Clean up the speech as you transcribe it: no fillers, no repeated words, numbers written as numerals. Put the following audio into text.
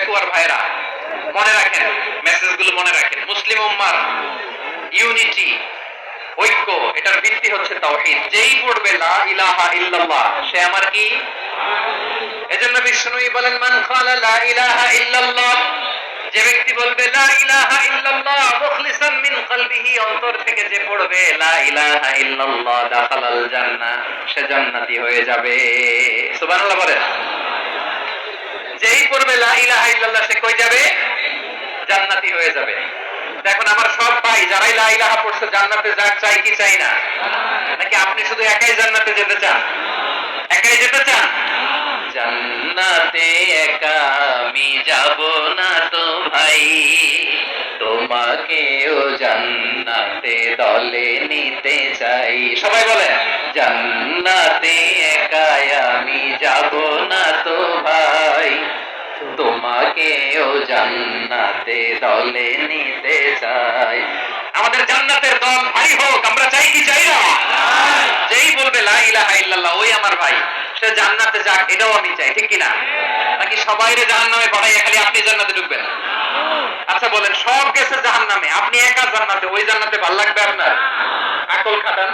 কুয়ার ভাইরা মনে রাখেন, মেসেজগুলো মনে রাখেন। মুসলিম উম্মার ইউনিটি, ঐক্য, এটার ভিত্তি হচ্ছে তাওহীদ। যেই পড়বে লা ইলাহা ইল্লাল্লাহ সে আমার কি? এজন্য বিষ্ণুই বলেন মান ক্বালা লা ইলাহা ইল্লাল্লাহ, যে ব্যক্তি বলবে লা ইলাহা ইল্লাল্লাহ মুখলিসান মিন কলবিহি, অন্তর থেকে যে পড়বে লা ইলাহা ইল্লাল্লাহ দাখালাল জান্নাহ, সে জান্নাতি হয়ে যাবে। সুবহানাল্লাহ বলেন। যেই পড়বে লা ইলাহা ইল্লাল্লাহ সে কই যাবে? জান্নাতি হয়ে যাবে। দেখুন আমার সব ভাই যারাই লা ইলাহা পড়ছে জান্নাতে যাক, চাই কি চাই না? নাকি আপনি শুধু একাই জান্নাতে যেতে চান? একাই যেতে চান? জান্নাতে একা আমি যাব না তো ভাই, তোমাকেও জান্নাতে দলে নিতে চাই। সবাই বলে জান্নাতে একা আমি যাব না তো ভাই, তোমাকেও জান্নাতে দলে নিতে চাই। আমাদের জান্নাতের দল ভাই হোক, আমরা চাই কি চাই না? যেই বলবে লা ইলাহা ইল্লাল্লাহ ওই আমার ভাই, সে জান্নাতে যাক, এটাও আমি চাই, ঠিক কি না? নাকি সবাইরে জাহান্নামে পাঠাইয়া খালি আপনি জান্নাতে ঢুকবেন? আচ্ছা বলেন, সব গেছে জাহান্নামে, আপনি একা জান্নাতে, ওই জান্নাতে ভালো লাগবে আপনার? আকল খাটান।